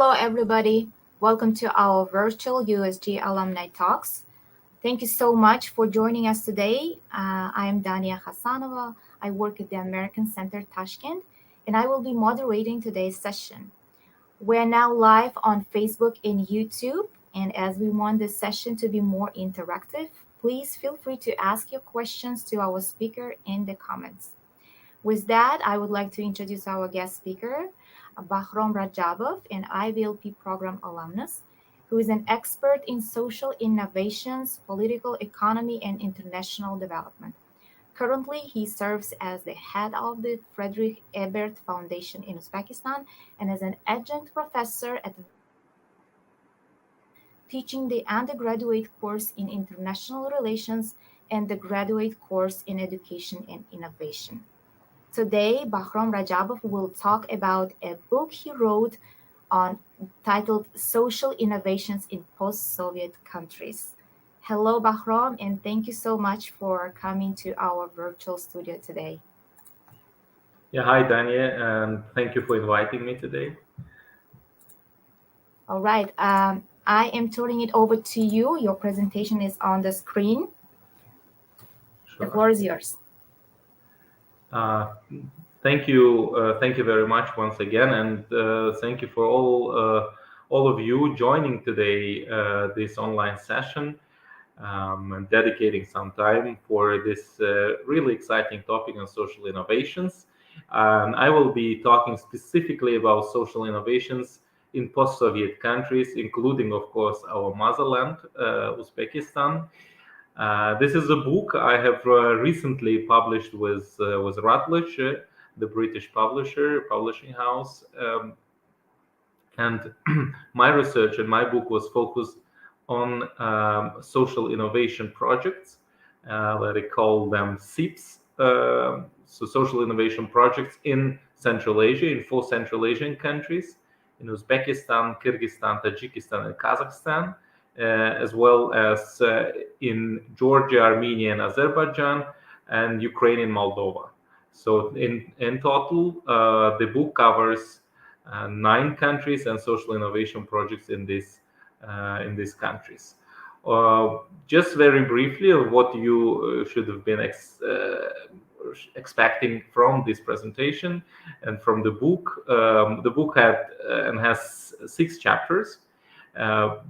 Hello, everybody. Welcome to our virtual USG Alumni Talks. Thank you so much for joining us today. I am Dania Hasanova. I work at the American Center Tashkent, and I will be moderating today's session. We're now live on Facebook and YouTube, and as we want this session to be more interactive, please feel free to ask your questions to our speaker in the comments. With that, I would like to introduce our guest speaker, Bakhrom Radjabov, an IVLP program alumnus, who is an expert in social innovations, political economy, and international development. Currently, he serves as the head of the Frederick Ebert Foundation in Uzbekistan and as an adjunct professor at teaching the undergraduate course in international relations and the graduate course in education and innovation. Today, Bakhrom Radjabov will talk about a book he wrote on titled Social Innovations in Post-Soviet Countries. Hello, Bakhrom, and thank you so much for coming to our virtual studio today. Yeah, hi, Dania, and thank you for inviting me today. All right, I am turning it over to you. Your presentation is on the screen. The floor is yours. Uh, thank you very much once again, and thank you for all of you joining today this online session and dedicating some time for this really exciting topic on social innovations. I will be talking specifically about social innovations in post-Soviet countries, including, of course, our motherland, Uzbekistan. This is a book I have recently published with Routledge, the British publishing house, and my research and my book was focused on social innovation projects. Let I call them SIPs, so social innovation projects in Central Asia, in 4 Central Asian countries, in Uzbekistan, Kyrgyzstan, Tajikistan, and Kazakhstan, as well as in Georgia, Armenia, and Azerbaijan, and Ukraine and Moldova. So in total, the book covers 9 countries and social innovation projects in these countries. Just very briefly, of what you should have been expecting from this presentation and from the book. The book had and has 6 chapters.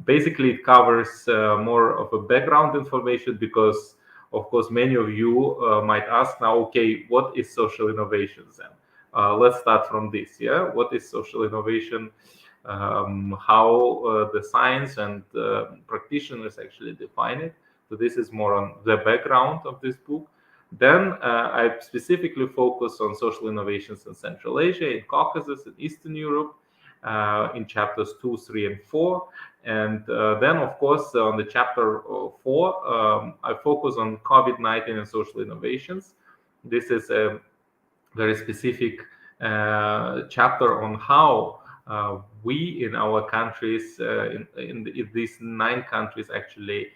Basically, it covers more of a background information because, of course, many of you might ask now, okay, what is social innovations then? Let's start from this. Yeah, what is social innovation? How the science and practitioners actually define it. So this is more on the background of this book. Then I specifically focus on social innovations in Central Asia, in Caucasus, in Eastern Europe, in chapters 2, 3, and 4. And then, of course, on the chapter 4, I focus on COVID-19 and social innovations. This is a very specific chapter on how we in our countries, in these 9 countries, actually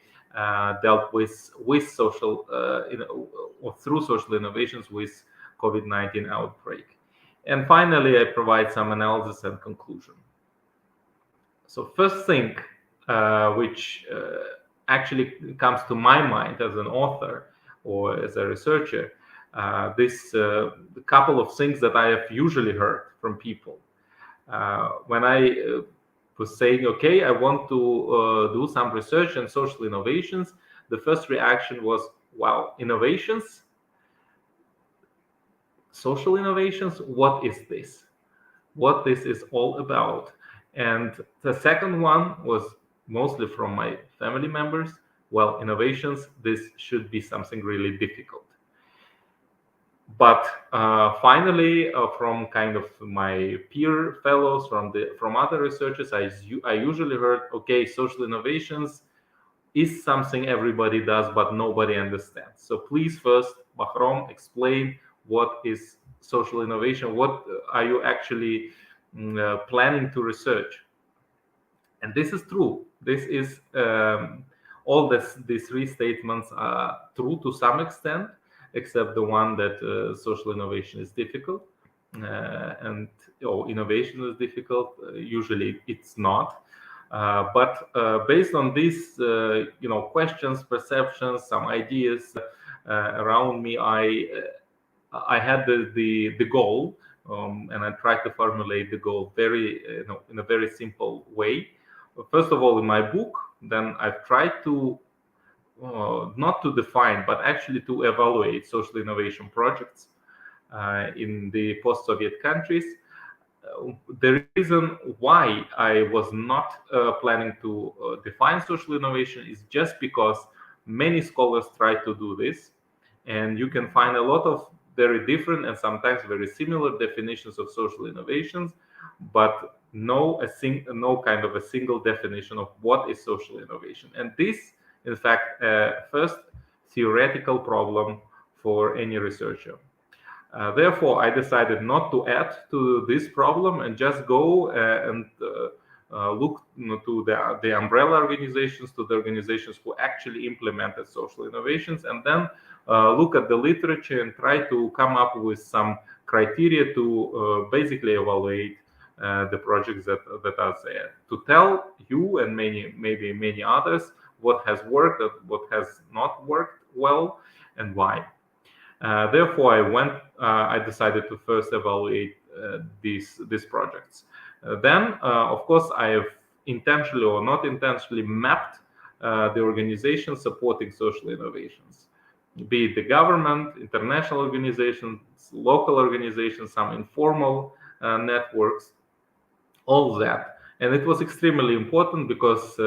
dealt with social, or through social innovations with COVID-19 outbreak. And finally, I provide some analysis and conclusion. So first thing which actually comes to my mind as an author or as a researcher, this couple of things that I have usually heard from people. When I was saying, okay, I want to do some research on social innovations, the first reaction was, wow, innovations? Social innovations? What is this? What this is all about? And the second one was mostly from my family members. Well, innovations, this should be something really difficult. But finally, from kind of my peer fellows, from other researchers, I usually heard, okay, social innovations is something everybody does, but nobody understands. So please first, Bakhrom, explain what is social innovation. What are you actually planning to research? And this is true. This is all these 3 statements are true to some extent, except the one that social innovation is difficult. and innovation is difficult. Usually it's not. But based on these questions, perceptions, some ideas around me, I had the goal, and I tried to formulate the goal very in a very simple way. First of all, in my book, then I've tried to not to define, but actually to evaluate social innovation projects in the post-Soviet countries. The reason why I was not planning to define social innovation is just because many scholars try to do this, and you can find a lot of very different and sometimes very similar definitions of social innovations, but no kind of a single definition of what is social innovation. And this, in fact, first theoretical problem for any researcher. Therefore, I decided not to add to this problem and just go and look to the umbrella organizations, to the organizations who actually implemented social innovations, and then look at the literature and try to come up with some criteria to basically evaluate the projects that are there, to tell you and maybe many others what has worked, what has not worked well, and why. Therefore, I decided to first evaluate these projects. Then, of course, I have intentionally or not intentionally mapped the organizations supporting social innovations, be it the government, international organizations, local organizations, some informal networks, all of that. And it was extremely important because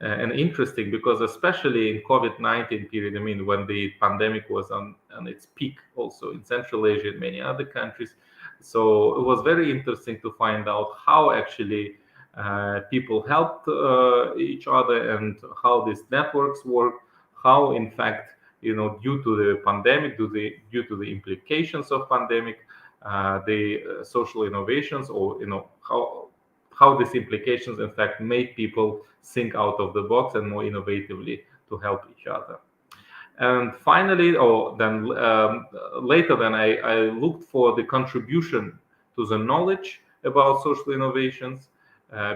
and interesting because especially in COVID-19 period, I mean, when the pandemic was on its peak also in Central Asia and many other countries. So it was very interesting to find out how actually people helped each other and how these networks work, how in fact, due to the pandemic, due to the implications of pandemic, the social innovations, or how these implications in fact made people think out of the box and more innovatively to help each other. And finally, later, then I looked for the contribution to the knowledge about social innovations,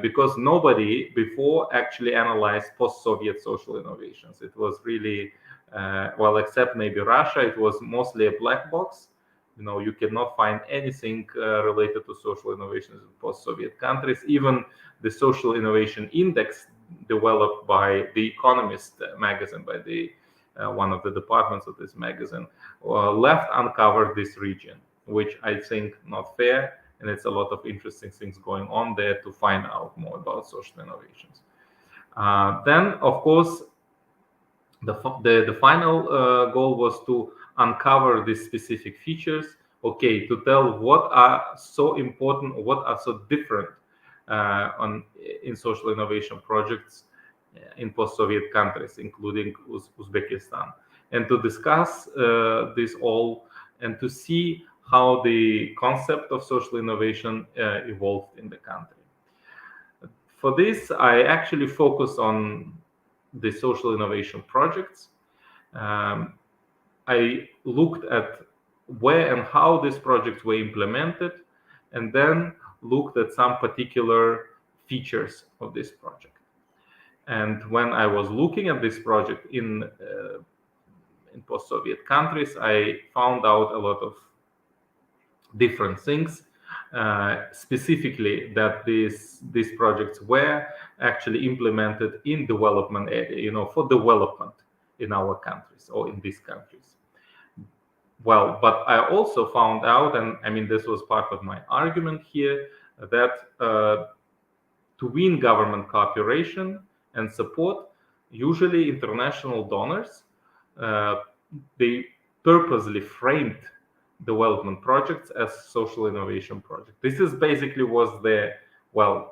because nobody before actually analyzed post-Soviet social innovations. It was really, except maybe Russia, it was mostly a black box. You cannot find anything related to social innovations in post-Soviet countries. Even the social innovation index developed by The Economist magazine, by the one of the departments of this magazine, left uncovered this region, which I think not fair, and it's a lot of interesting things going on there to find out more about social innovations. Then, of course, the final goal was to uncover these specific features, to tell what are so important, what are so different in social innovation projects in post-Soviet countries, including Uzbekistan, and to discuss this all and to see how the concept of social innovation evolved in the country. For this, I actually focused on the social innovation projects. I looked at where and how these projects were implemented, and then looked at some particular features of this project. And when I was looking at this project in post-Soviet countries, I found out a lot of different things, specifically that these projects were actually implemented in development area, for development in our countries or in these countries. Well, but I also found out, and I mean, this was part of my argument here, that to win government cooperation and support, usually international donors, they purposely framed development projects as social innovation projects. This is basically was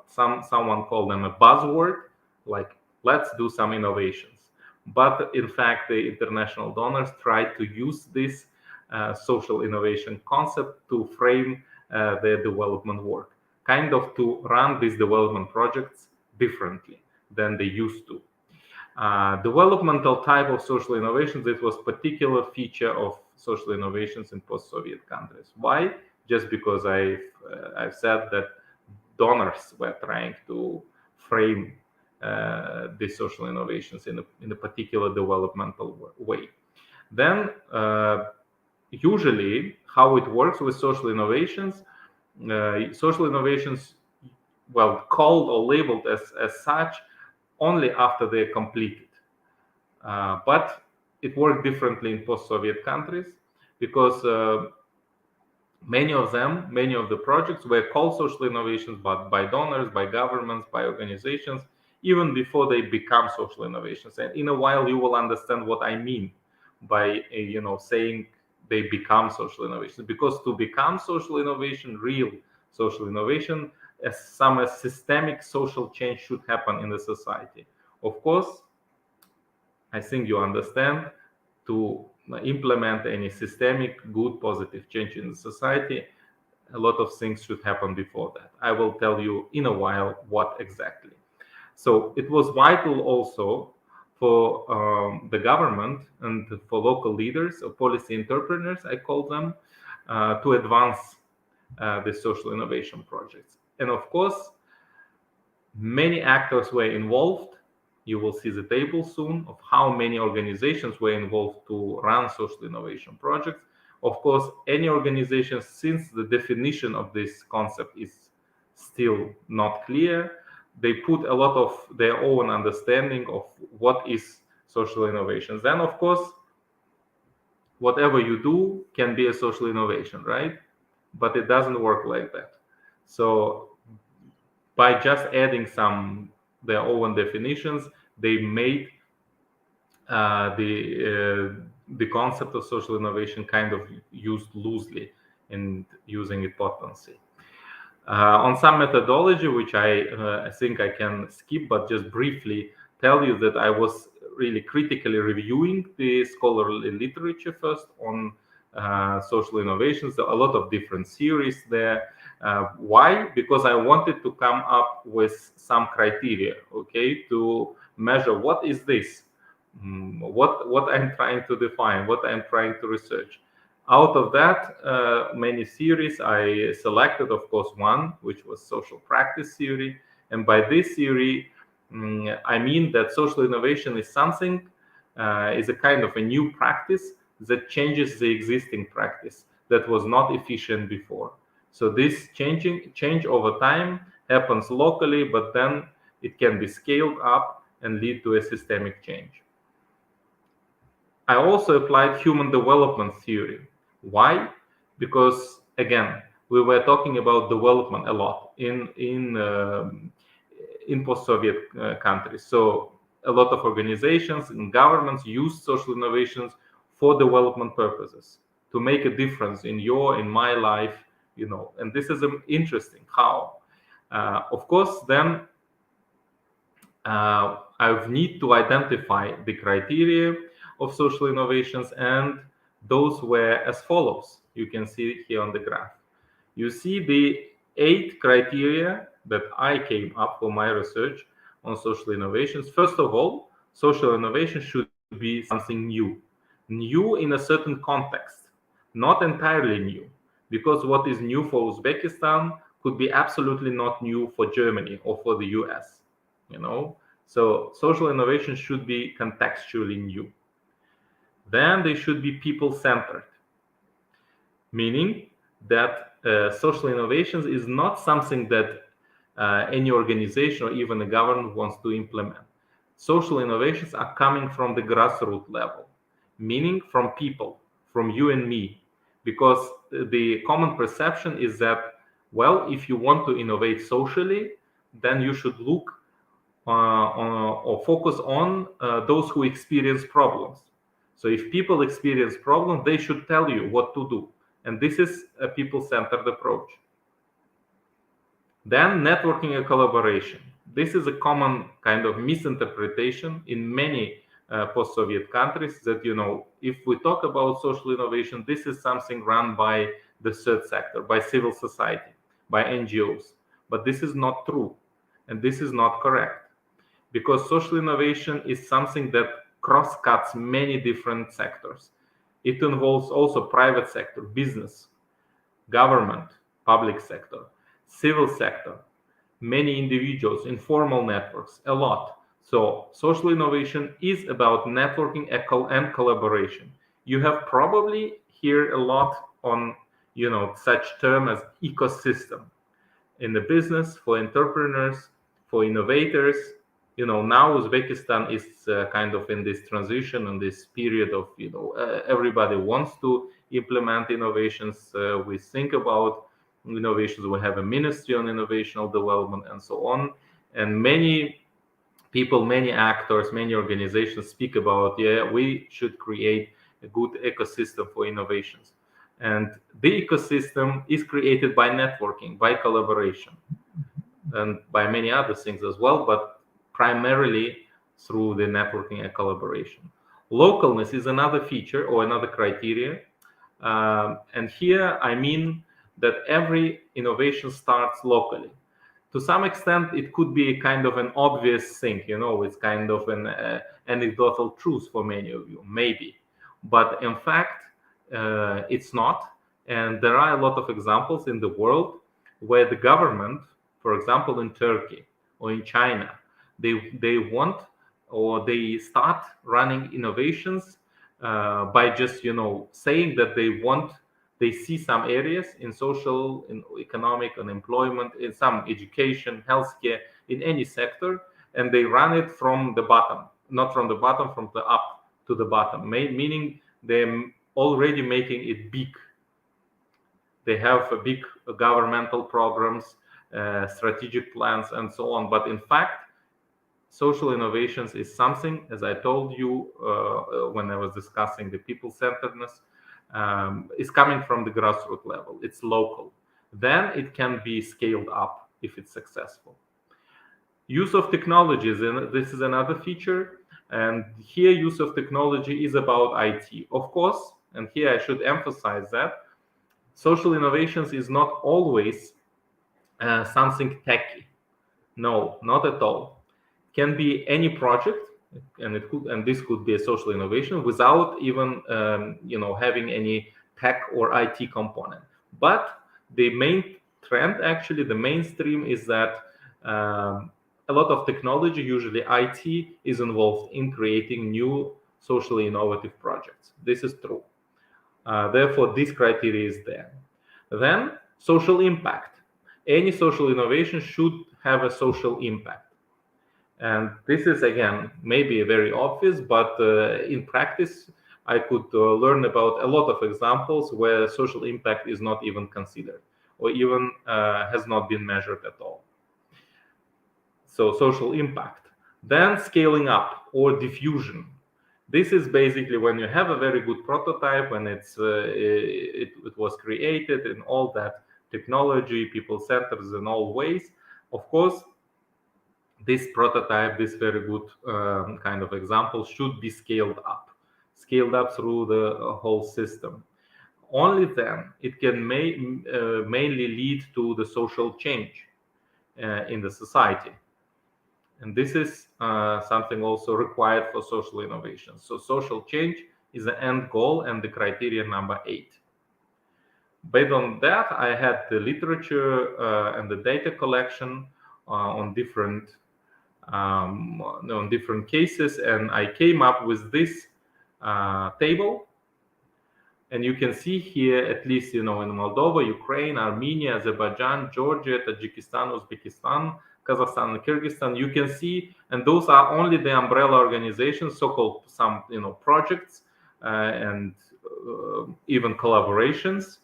someone called them a buzzword, like let's do some innovations. But in fact, the international donors tried to use this social innovation concept to frame their development work, kind of to run these development projects differently than they used to. Developmental type of social innovations, it was particular feature of social innovations in post-Soviet countries. Why? just because I've said that donors were trying to frame these social innovations in a particular developmental way. Then usually how it works with social innovations, well, called or labeled as such only after they're completed. But it worked differently in post-Soviet countries because many of the projects were called social innovations, but by donors, by governments, by organizations, even before they become social innovations. And in a while, you will understand what I mean by saying they become social innovations. Because to become social innovation, real social innovation, a systemic social change should happen in the society. Of course, I think you understand, to implement any systemic, good, positive change in the society, a lot of things should happen before that. I will tell you in a while what exactly. So it was vital also for the government and for local leaders or policy entrepreneurs, I call them, to advance the social innovation projects. And of course, many actors were involved. You will see the table soon of how many organizations were involved to run social innovation projects. Of course, any organization, since the definition of this concept is still not clear, they put a lot of their own understanding of what is social innovations. Then, of course, whatever you do can be a social innovation, right? But it doesn't work like that. So by just adding their own definitions, they made the concept of social innovation kind of used loosely and using it potency. On some methodology, which I think I can skip, but just briefly tell you that I was really critically reviewing the scholarly literature first on social innovations. There are a lot of different theories there. Why? Because I wanted to come up with some criteria, okay, to measure what is this, what I'm trying to define, what I'm trying to research. Out of that, many theories, I selected, of course, one, which was social practice theory. And by this theory, I mean that social innovation is something, is a kind of a new practice that changes the existing practice that was not efficient before. So this change over time happens locally, but then it can be scaled up and lead to a systemic change. I also applied human development theory. Why? Because again, we were talking about development a lot in post-Soviet countries. So a lot of organizations and governments use social innovations for development purposes, to make a difference in my life, And this is interesting. How? Of course, then I need to identify the criteria of social innovations, and those were as follows. You can see here on the graph. You see the 8 criteria that I came up for my research on social innovations. First of all, social innovation should be something new in a certain context, not entirely new, because what is new for Uzbekistan could be absolutely not new for Germany or for the US, So social innovation should be contextually new. Then they should be people-centered, meaning that social innovations is not something that any organization or even a government wants to implement. Social innovations are coming from the grassroots level, meaning from people, from you and me, because the common perception is that, well, if you want to innovate socially, then you should look or focus on those who experience problems. So if people experience problems, they should tell you what to do. And this is a people-centered approach. Then networking and collaboration. This is a common kind of misinterpretation in many post-Soviet countries that, if we talk about social innovation, this is something run by the third sector, by civil society, by NGOs. But this is not true. And this is not correct. Because social innovation is something that cross-cuts many different sectors. It involves also private sector, business. government, public sector, civil sector, many individuals, informal networks, a lot. So social innovation is about networking and collaboration. You have probably heard a lot on, such term as ecosystem in the business, for entrepreneurs, for innovators. Now Uzbekistan is kind of in this transition, in this period of, everybody wants to implement innovations. We think about innovations. We have a ministry on innovational development and so on. And many people, many actors, many organizations speak about, yeah, we should create a good ecosystem for innovations. And the ecosystem is created by networking, by collaboration, and by many other things as well, but primarily through the networking and collaboration. Localness is another feature or another criteria. And here I mean that every innovation starts locally. To some extent, it could be kind of an obvious thing, it's kind of an anecdotal truth for many of you, maybe. But in fact, it's not. And there are a lot of examples in the world where the government, for example, in Turkey or in China, they want or they start running innovations by just saying that they see some areas in social, in economic, and employment, in some education, healthcare, in any sector, and they run it from the bottom, not from the bottom, from the up to the bottom, meaning they're already making it big. They have a big governmental programs, strategic plans, and so on. But in fact, social innovations is something, as I told you when I was discussing the people-centeredness, is coming from the grassroots level. It's local. Then it can be scaled up if it's successful. Use of technologies, and this is another feature. And here, use of technology is about IT, of course. And here I should emphasize that social innovations is not always something techy. No, not at all. Can be any project, and this could be a social innovation without even having any tech or IT component. But the main trend, actually, the mainstream is that a lot of technology, usually IT, is involved in creating new socially innovative projects. This is true. Therefore, this criteria is there. Then, social impact. Any social innovation should have a social impact. And this is, again, maybe very obvious, but in practice, I could learn about a lot of examples where social impact is not even considered or even has not been measured at all. So social impact. Then scaling up or diffusion. This is basically when you have a very good prototype, when it was created in all that technology, people-centered in all ways. Of course, this prototype, this very good kind of example, should be scaled up through the whole system. Only then it can mainly lead to the social change in the society. And this is something also required for social innovation. So social change is the end goal and the criteria number 8. Based on that, I had the literature and the data collection on different cases, and I came up with this table. And you can see here, at least in Moldova, Ukraine, Armenia, Azerbaijan, Georgia, Tajikistan, Uzbekistan, Kazakhstan, and Kyrgyzstan, you can see, and those are only the umbrella organizations, so-called some projects and even collaborations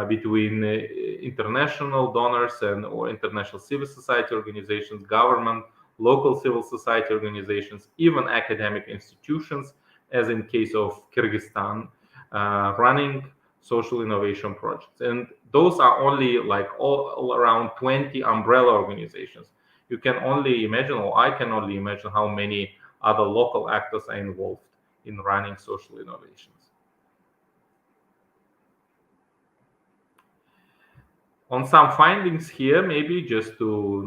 between international donors or international civil society organizations, government, local civil society organizations, even academic institutions, as in case of Kyrgyzstan, running social innovation projects. And those are only like all around 20 umbrella organizations. You can only imagine, or I can only imagine, how many other local actors are involved in running social innovations. On some findings here, maybe just to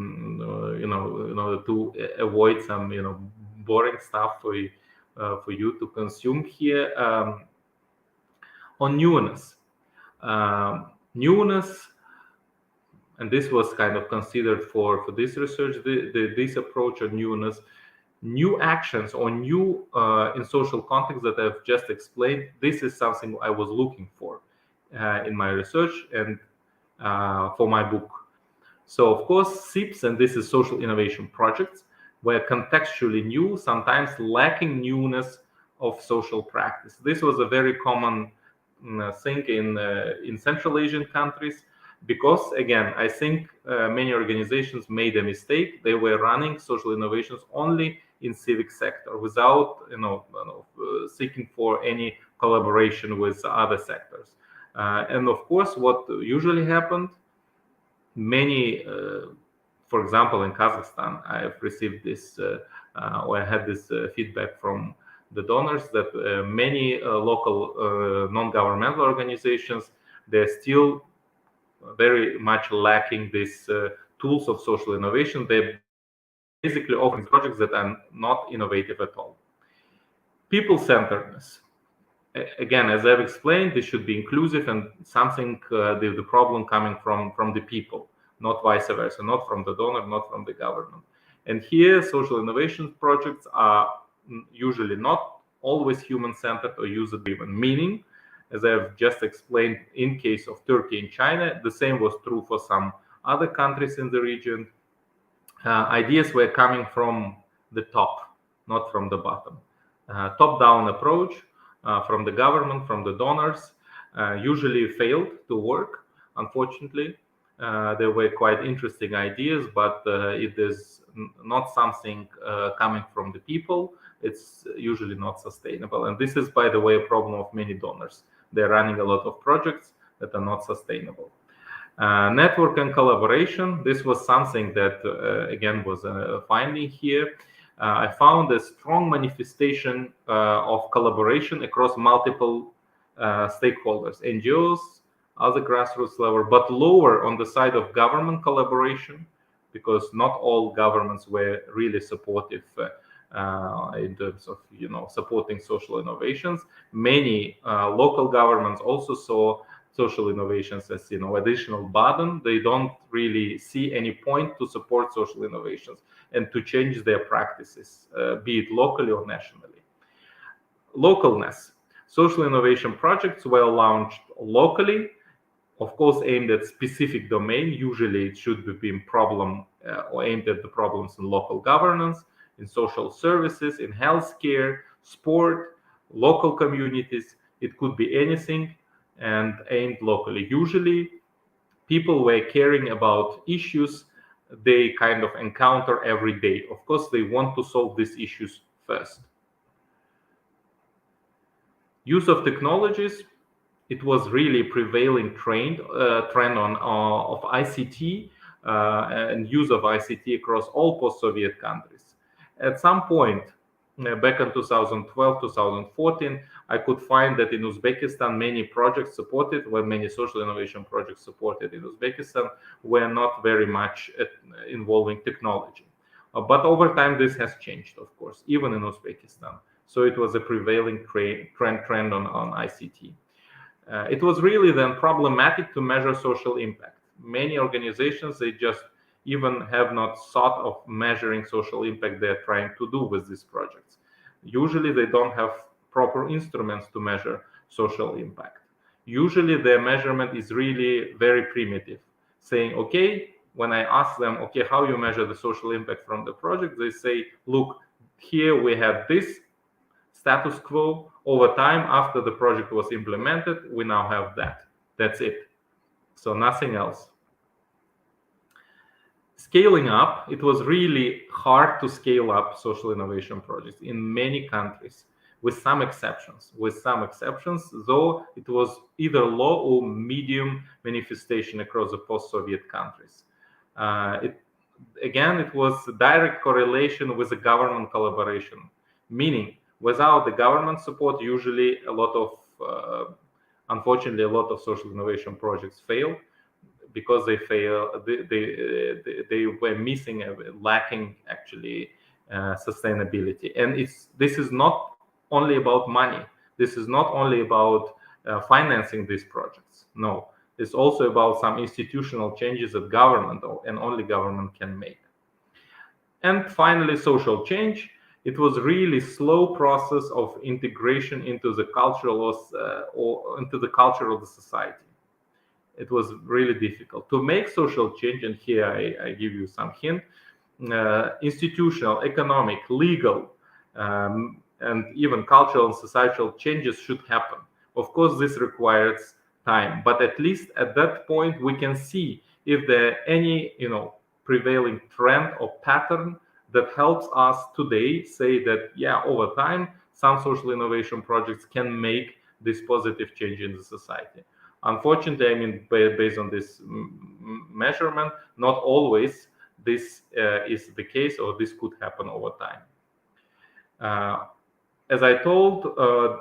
to avoid some boring stuff for you to consume here. On newness, Newness, and this was kind of considered for this research, this approach of newness, new actions or new in social context that I've just explained. This is something I was looking for in my research and for my book. So of course, SIPs, and this is social innovation projects, were contextually new, sometimes lacking newness of social practice. This was a very common thing in Central Asian countries, because again, I think many organizations made a mistake. They were running social innovations only in civic sector without seeking for any collaboration with other sectors. And of course, what usually happened, many, for example, in Kazakhstan, I've received this, or I had this feedback from the donors that many local non-governmental organizations, they're still very much lacking these tools of social innovation. They're basically offering projects that are not innovative at all. People-centeredness. Again, as I've explained, this should be inclusive and something, the problem coming from the people, not vice versa, not from the donor, not from the government. And here, social innovation projects are usually not always human-centered or user-driven, meaning, as I've just explained in case of Turkey and China, the same was true for some other countries in the region. Ideas were coming from the top, not from the bottom. Top-down approach from the government, from the donors, usually failed to work, unfortunately. There were quite interesting ideas, but it is not something coming from the people. It's usually not sustainable. And this is, by the way, a problem of many donors. They're running a lot of projects that are not sustainable. Network and collaboration. This was something that, again, was a finding here. I found a strong manifestation of collaboration across multiple stakeholders, NGOs, other grassroots level, but lower on the side of government collaboration, because not all governments were really supportive in terms of supporting social innovations. Many local governments also saw social innovations as additional burden. They don't really see any point to support social innovations and to change their practices, be it locally or nationally. Localness. Social innovation projects were launched locally, of course aimed at specific domain. Usually it should be problem or aimed at the problems in local governance, in social services, in healthcare, sport, local communities. It could be anything, and aimed locally. Usually people were caring about issues they kind of encounter every day. Of course, they want to solve these issues first. Use of technologies. It was really prevailing trend of ICT and use of ICT across all post-Soviet countries. At some point, back in 2012, 2014, I could find that in Uzbekistan, many projects supported, many social innovation projects supported in Uzbekistan were not very much involving technology. But over time, this has changed, of course, even in Uzbekistan. So it was a prevailing trend on ICT. It was really then problematic to measure social impact. Many organizations, they just even have not thought of measuring social impact they're trying to do with these projects. Usually they don't have proper instruments to measure social impact. Usually their measurement is really very primitive, saying, okay, when I ask them, okay, how you measure the social impact from the project, they say, look, here we have this status quo. Over time, after the project was implemented, we now have that. That's it. So nothing else. Scaling up, it was really hard to scale up social innovation projects in many countries, with some exceptions. Though it was either low or medium manifestation across the post-Soviet countries. It was a direct correlation with the government collaboration, meaning without the government support, usually unfortunately, a lot of social innovation projects fail, because they were missing, lacking actually sustainability. And this is not only about money. This is not only about financing these projects. No, It's also about some institutional changes that government and only government can make. And finally, social change. It was really slow process of integration into the or into the culture of the society. It was really difficult to make social change, and here I give you some hint. Institutional, economic, legal, and even cultural and societal changes should happen. Of course, this requires time, but at least at that point we can see if there any prevailing trend or pattern that helps us today say that over time some social innovation projects can make this positive change in the society. Unfortunately, I mean, based on this measurement, not always this is the case, or this could happen over time. As I told,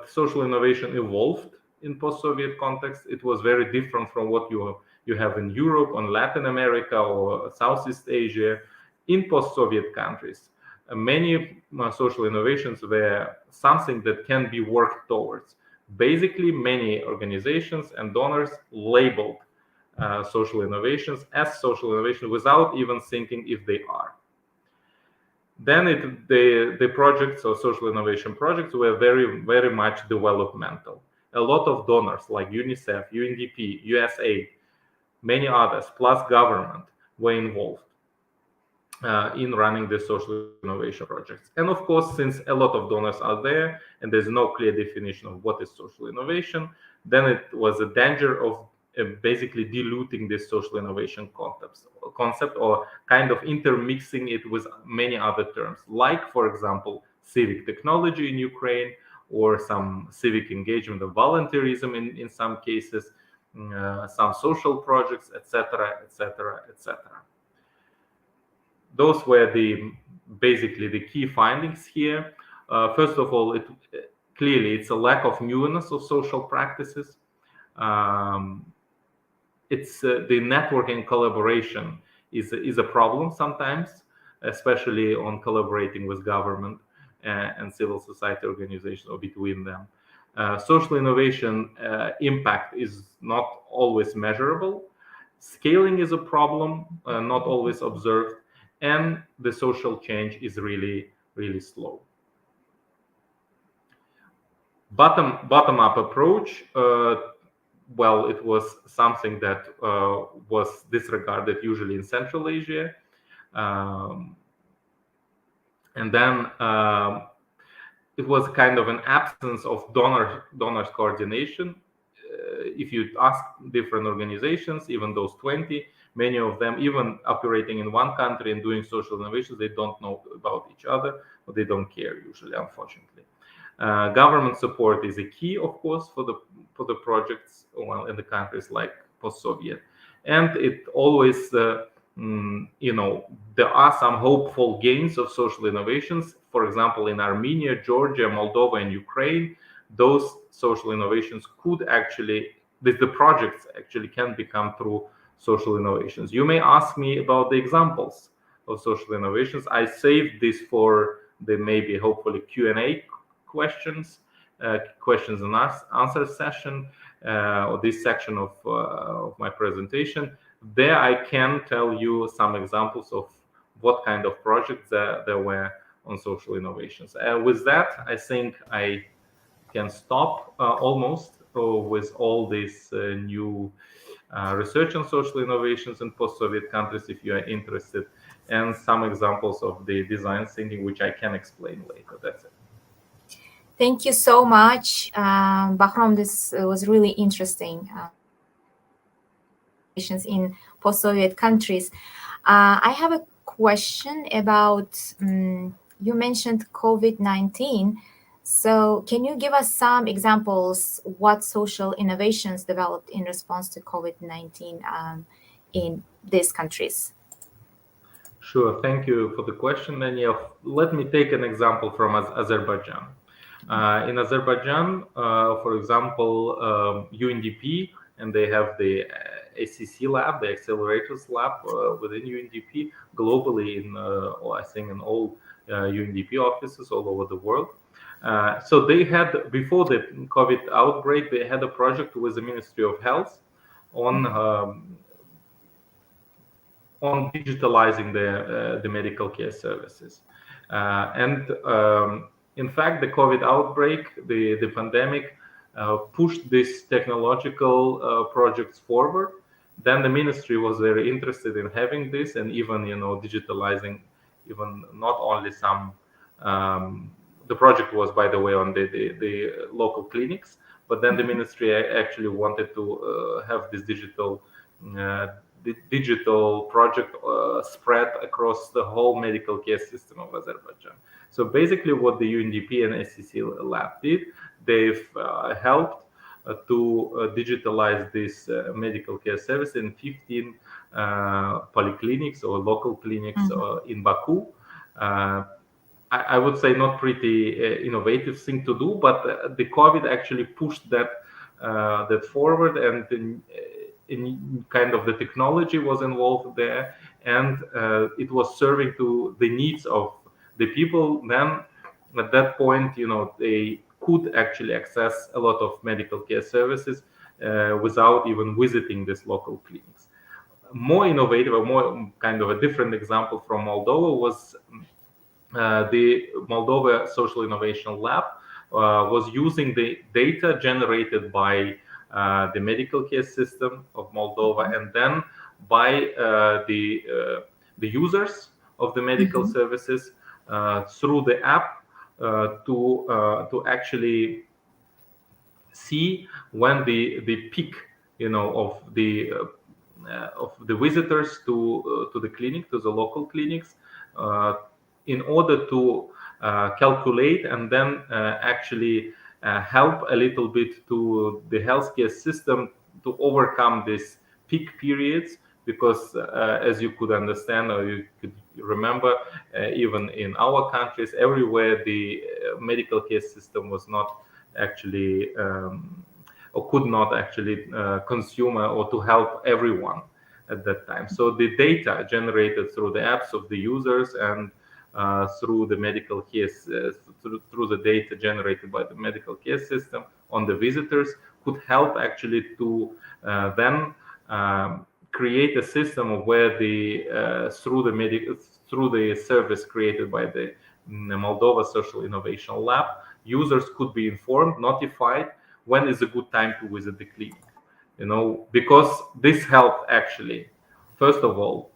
social innovation evolved in post-Soviet context. It was very different from what you have in Europe, or Latin America, or Southeast Asia. In post-Soviet countries, many social innovations were something that can be worked towards. Basically, many organizations and donors labeled social innovations as social innovation without even thinking if they are. Then the projects or social innovation projects were very, very much developmental. A lot of donors like UNICEF, UNDP, USAID, many others, plus government were involved in running the social innovation projects. And of course, since a lot of donors are there and there's no clear definition of what is social innovation, then it was a danger of basically diluting this social innovation concept, or kind of intermixing it with many other terms, like, for example, civic technology in Ukraine, or some civic engagement of volunteerism in some cases, some social projects, etc., etc., etc. Those were basically the key findings here. First of all, clearly it's a lack of newness of social practices. It's the networking collaboration is a problem sometimes, especially on collaborating with government and civil society organizations, or between them. Social innovation impact is not always measurable. Scaling is a problem, not always observed, and the social change is really, really slow. Bottom-up approach, well, it was something that was disregarded usually in Central Asia. And then it was kind of an absence of donors coordination. If you ask different organizations, even those 20, many of them, even operating in one country and doing social innovations, they don't know about each other, or they don't care usually, unfortunately. Government support is a key, of course, for the projects, well, in the countries like post-Soviet, and it always there are some hopeful gains of social innovations. For example, in Armenia, Georgia, Moldova, and Ukraine, those social innovations could actually, the projects actually can become through social innovations. You may ask me about the examples of social innovations. I saved this for the maybe hopefully Q&A questions and answer session, or this section of my presentation. There I can tell you some examples of what kind of projects there were on social innovations. With that, I think I can stop almost with all this new research on social innovations in post-Soviet countries, if you are interested, and some examples of the design thinking, which I can explain later. That's it. Thank you so much, Bakhrom. This was really interesting. In post-Soviet countries. I have a question about, you mentioned COVID-19. So can you give us some examples what social innovations developed in response to COVID-19 in these countries? Sure. Thank you for the question, Daniel. Let me take an example from Azerbaijan. In Azerbaijan, for example, UNDP, and they have the ACC lab, the accelerators lab within UNDP, globally I think in all UNDP offices all over the world. So they had, before the COVID outbreak, they had a project with the Ministry of Health on digitalizing the medical care services. And in fact, the COVID outbreak, the pandemic, pushed these technological projects forward. Then the ministry was very interested in having this, and even digitalizing, even not only some. The project was, by the way, on the local clinics, but then the ministry actually wanted to have this uh, digital project spread across the whole medical care system of Azerbaijan. So basically, what the UNDP and SCC lab did, they've helped to digitalize this medical care service in 15 polyclinics or local clinics in Baku. I would say not pretty innovative thing to do, but the COVID actually pushed that forward, and in kind of the technology was involved there, and it was serving to the needs of the people. Then at that point, they could actually access a lot of medical care services without even visiting these local clinics. More innovative, or more kind of a different example from Moldova was the Moldova Social Innovation Lab was using the data generated by the medical care system of Moldova, and then by the users of the medical services through the app to actually see when the peak, of the visitors to the clinic, to the local clinics, uh, in order to calculate and then actually help a little bit to the healthcare system to overcome these peak periods. Because as you could understand, or you could remember, even in our countries, everywhere the medical care system was not actually or could not actually consume or to help everyone at that time. So the data generated through the apps of the users and through the medical care, through the data generated by the medical care system on the visitors, could help actually to then create a system of where the through the service created by the Moldova Social Innovation Lab, users could be informed, notified when is a good time to visit the clinic. Because this helped actually, first of all,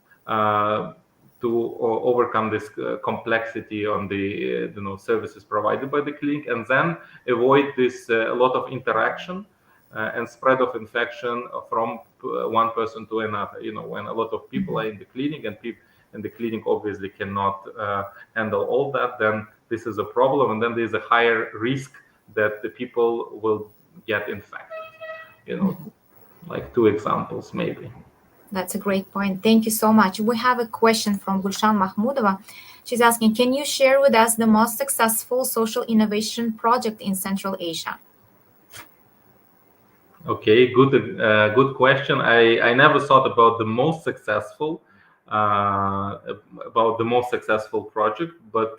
to overcome this complexity on the services provided by the clinic, and then avoid this a lot of interaction and spread of infection from one person to another. When a lot of people are in the clinic, and the clinic obviously cannot handle all that, then this is a problem, and then there's a higher risk that the people will get infected. Like two examples maybe. That's a great point. Thank you so much. We have a question from Gulshan Mahmudova. She's asking, can you share with us the most successful social innovation project in Central Asia? Okay, good question. I never thought about the most successful project, but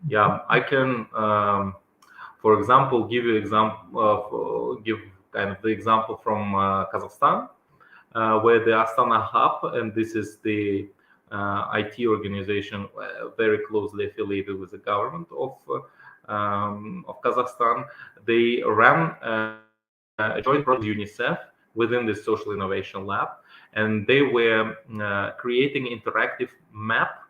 yeah, I can, for example, give kind of the example from Kazakhstan, where the Astana Hub, and this is the IT organization very closely affiliated with the government of Kazakhstan. They ran a joint project with UNICEF within the Social Innovation Lab, and they were creating interactive map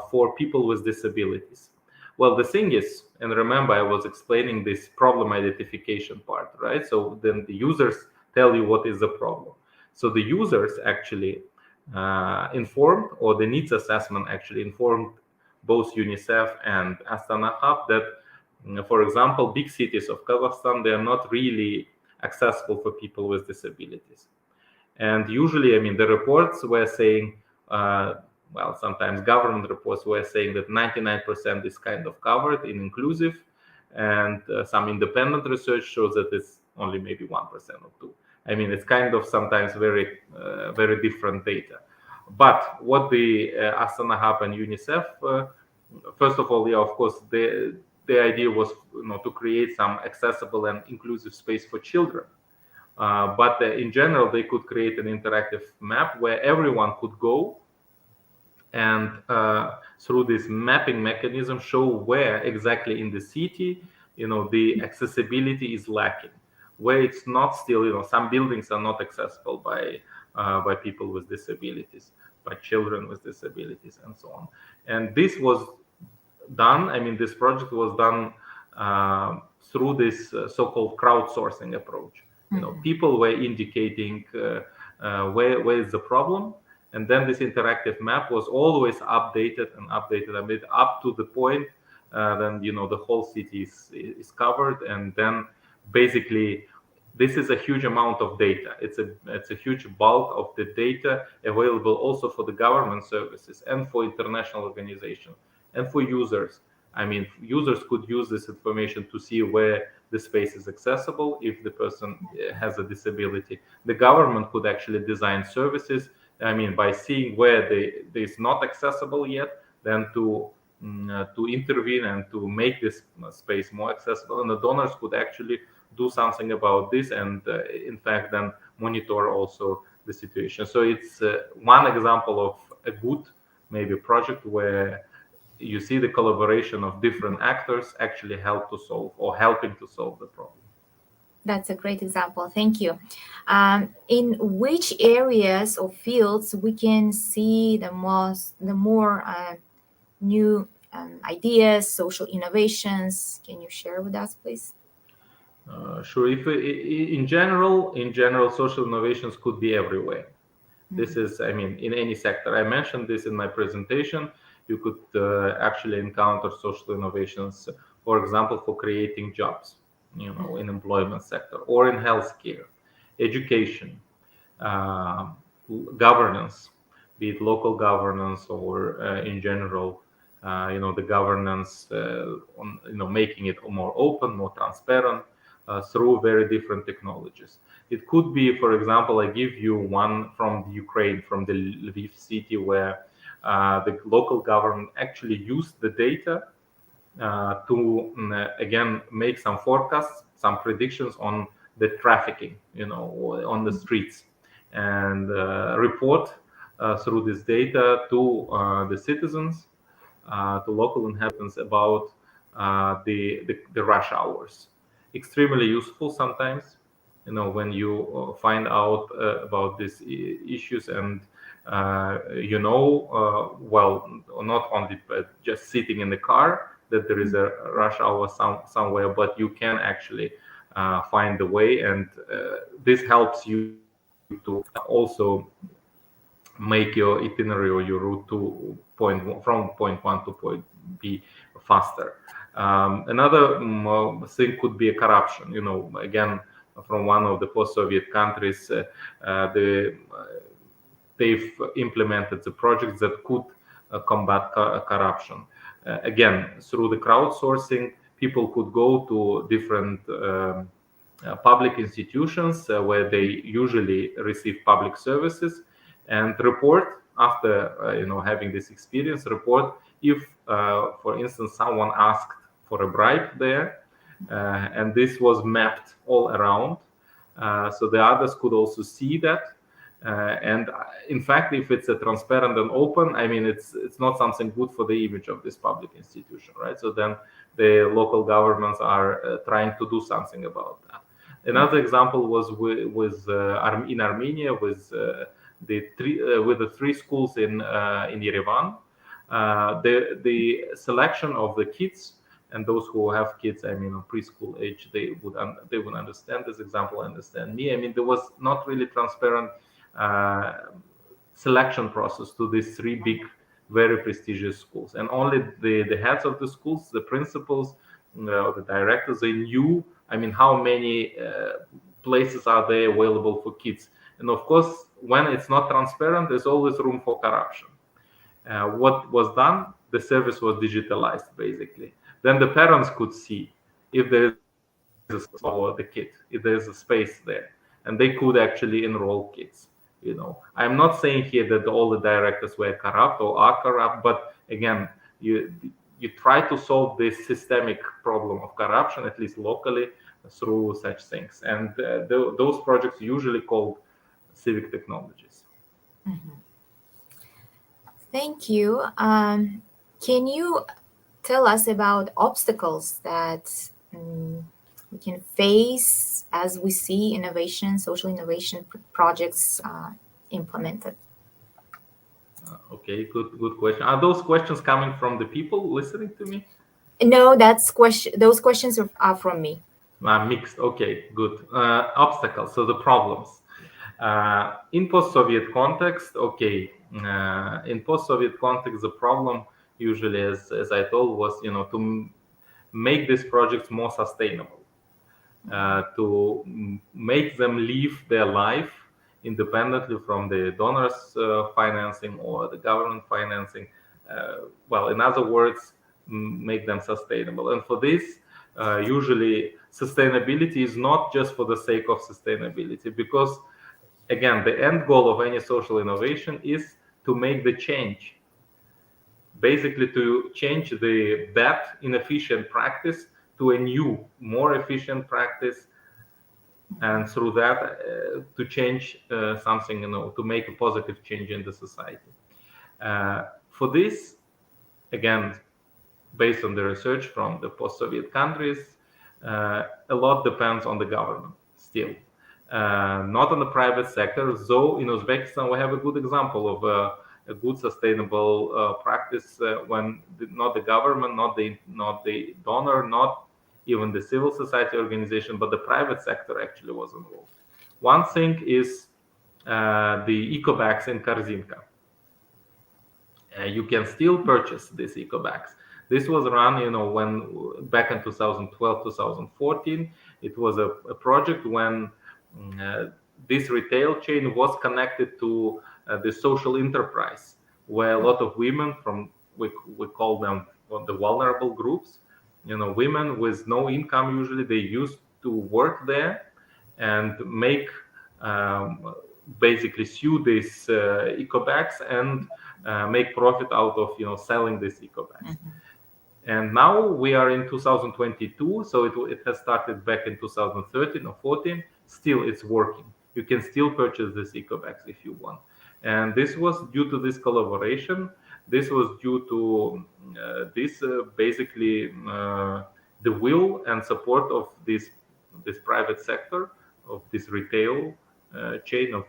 for people with disabilities. Well, the thing is, and remember, I was explaining this problem identification part, right? So then the users tell you what is the problem. So the users actually informed, or the needs assessment actually informed both UNICEF and Astana Hub that, for example, big cities of Kazakhstan, they are not really accessible for people with disabilities. And usually, I mean, the reports were saying, well, sometimes government reports were saying that 99% is kind of covered in inclusive, and some independent research shows that it's only maybe 1% or 2%. I mean, it's kind of sometimes very different data. But what the Astana Hub and UNICEF, first of all, yeah, of course, the idea was to create some accessible and inclusive space for children But in general, they could create an interactive map where everyone could go and through this mapping mechanism show where exactly in the city the accessibility is lacking, where it's not still some buildings are not accessible by people with disabilities, by children with disabilities, and so on. And this was done. I mean, this project was done through this so-called crowdsourcing approach. People were indicating where is the problem, and then this interactive map was always updated and updated a bit up to the point then the whole city is covered. And then basically this is a huge amount of data. It's a huge bulk of the data available also for the government services and for international organizations and for users. I mean, users could use this information to see where the space is accessible if the person has a disability. The government could actually design services, I mean, by seeing where they is not accessible yet, then to intervene and to make this space more accessible. And the donors could actually do something about this, and in fact then monitor also the situation. So it's one example of a good maybe project where you see the collaboration of different actors actually help to solve or helping to solve the problem. That's a great example. Thank you. In which areas or fields we can see the more new ideas, social innovations? Can you share with us, please? Sure. If in general, social innovations could be everywhere. This is, I mean, in any sector. I mentioned this in my presentation. You could actually encounter social innovations, for example, for creating jobs, in employment sector or in healthcare, education, uh, governance, be it local governance or in general, the governance on making it more open, more transparent through very different technologies. It could be, for example, I give you one from the Ukraine, from the Lviv city, where the local government actually used the data to again make some forecasts, some predictions on the trafficking, on the streets, and report through this data to the citizens, to local inhabitants about the rush hours. Extremely useful sometimes, when you find out about these issues, and well, not only just sitting in the car that there is a rush hour somewhere, but you can actually find the way, and this helps you to also make your itinerary or your route to from point one to point B faster. Another thing could be a corruption. Again, from one of the post-Soviet countries, they've implemented the projects that could combat corruption. Again, through the crowdsourcing, people could go to different public institutions where they usually receive public services and report after having this experience. Report if, for instance, someone asked for a bribe there, and this was mapped all around, so the others could also see that. And in fact, if it's a transparent and open, I mean, it's not something good for the image of this public institution, right? So then the local governments are trying to do something about that. Another example was in Armenia with the three schools in Yerevan. The selection of the kids, and those who have kids, I mean, on preschool age, they would understand this example, understand me. I mean, there was not really transparent selection process to these three big, very prestigious schools, and only the heads of the schools, the principals, the directors, they knew, I mean, how many places are there available for kids. And of course, when it's not transparent, there's always room for corruption. What was done? The service was digitalized, basically. Then the parents could see if there is a space for the kid, if there is a space there, and they could actually enroll kids. I'm not saying here that all the directors were corrupt or are corrupt, but again, you try to solve this systemic problem of corruption, at least locally, through such things. And those projects usually called civic technologies. Mhm. Thank you. Can you tell us about obstacles that we can face as we see innovation, social innovation projects implemented? Okay, good question. Are those questions coming from the people listening to me? No, that's question. Those questions are from me. Mixed. Okay, good. Obstacles. So the problems. In post-Soviet context, okay. In post-Soviet context, the problem usually, as I told, was to make these projects more sustainable, to make them live their life independently from the donors' financing or the government financing. Well, in other words, make them sustainable. And for this, usually sustainability is not just for the sake of sustainability, because again, the end goal of any social innovation is to make the change, basically to change the bad inefficient practice to a new more efficient practice, and through that to change something, to make a positive change in the society. For this, again, based on the research from the post-Soviet countries, a lot depends on the government still, not on the private sector. Though in Uzbekistan we have a good example of a good sustainable practice when not the government, not the donor, not even the civil society organization, but the private sector actually was involved. One thing is the eco bags in Korzinka. You can still purchase these eco bags. This was run, when back in 2012, 2014. It was a project when uh, this retail chain was connected to the social enterprise, where a lot of women from, we call them the vulnerable groups, women with no income, usually they used to work there and make, um, basically sew these eco bags and make profit out of selling these eco bags. Mhm. And now we are in 2022, so it has started back in 2013 or 14. Still, it's working. You can still purchase these eco bags if you want. And this was due to this collaboration. This was due to this basically the will and support of this private sector, of this retail chain of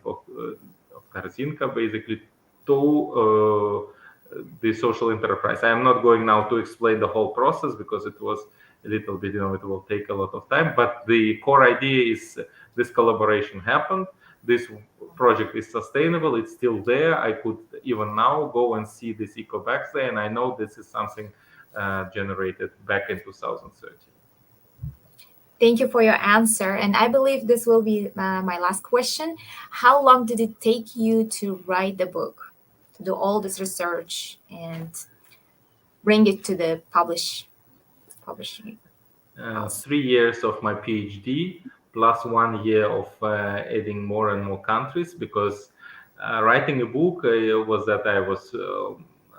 Korzinka, basically to the social enterprise. I am not going now to explain the whole process because it was a little bit, it will take a lot of time. But the core idea is this collaboration happened. This project is sustainable. It's still there. I could even now go and see this eco bags there, and I know this is something generated back in 2013. Thank you for your answer. And I believe this will be my last question. How long did it take you to write the book, to do all this research and bring it to the publishing house? 3 years of my PhD plus 1 year of adding more and more countries, because writing a book was that I was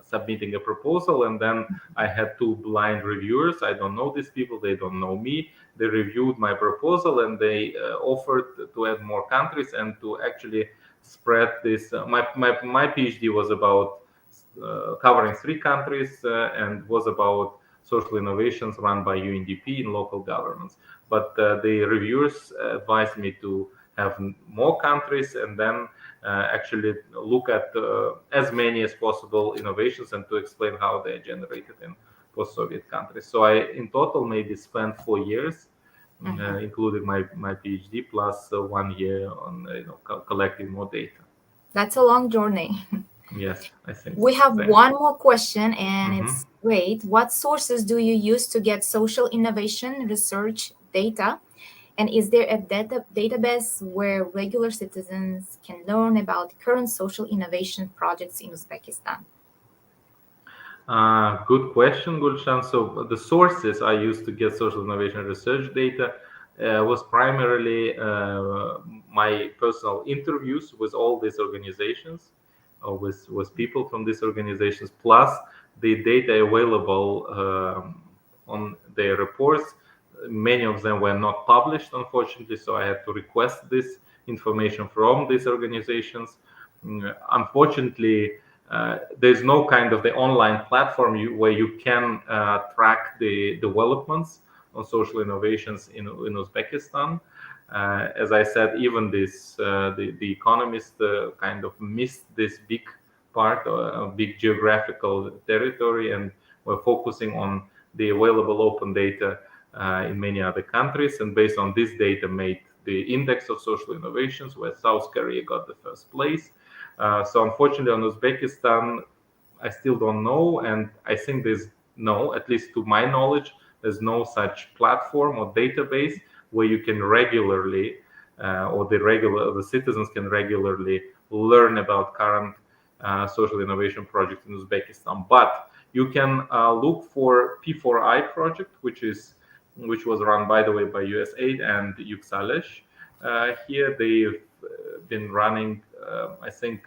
submitting a proposal, and then I had two blind reviewers. I don't know these people, they don't know me. They reviewed my proposal and they offered to add more countries and to actually spread this. My PhD was about covering 3 countries and was about social innovations run by UNDP in local governments. But the reviewers advised me to have more countries and then actually look at as many as possible innovations and to explain how they are generated in post-Soviet countries. So I, in total, maybe spent 4 years, including my PhD, plus 1 year on collecting more data. That's a long journey. Yes, I think We have same. one more question, and Mhm. it's great. What sources do you use to get social innovation research data? And is there a database where regular citizens can learn about current social innovation projects in Uzbekistan? Good question, Gulshan. So the sources I used to get social innovation research data was primarily my personal interviews with all these organizations, with people from these organizations, plus the data available on their reports. Many of them were not published, unfortunately, so I had to request this information from these organizations. Unfortunately, there's no kind of the online platform where you can track the developments on social innovations in Uzbekistan. As I said, even the economists kind of missed this big part, a big geographical territory, and we're focusing on the available open data in many other countries. And based on this data, made the index of social innovations, where South Korea got the first place. So unfortunately, on Uzbekistan, I still don't know, and I think there's no, at least to my knowledge, there's no such platform or database where you can regularly, or the citizens can regularly learn about current social innovation projects in Uzbekistan. But you can look for P4I project, which was run, by the way, by USAID and Yuksalesh. Here they've been running, I think,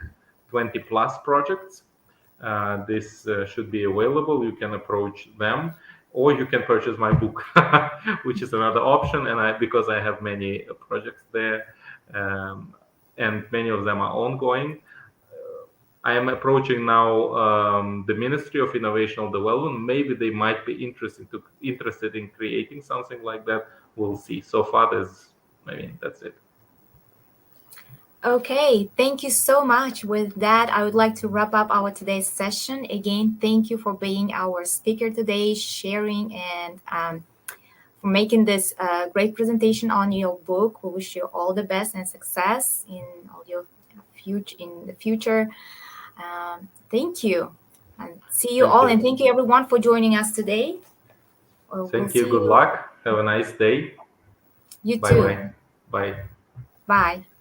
20 plus projects. This should be available. You can approach them, or you can purchase my book, which is another option. And because I have many projects there, and many of them are ongoing, I am approaching now the Ministry of Innovational Development. Maybe they might be interested in creating something like that. We'll see. So far, that's it. Okay, thank you so much. With that, I would like to wrap up our today's session. Again, thank you for being our speaker today, sharing and for making this great presentation on your book. We wish you all the best and success in all your future. Thank you, and see you Thank all, you. and thank you everyone for joining us today. Thank you. Good luck. Have a nice day. You Bye too. bye. Bye. Bye.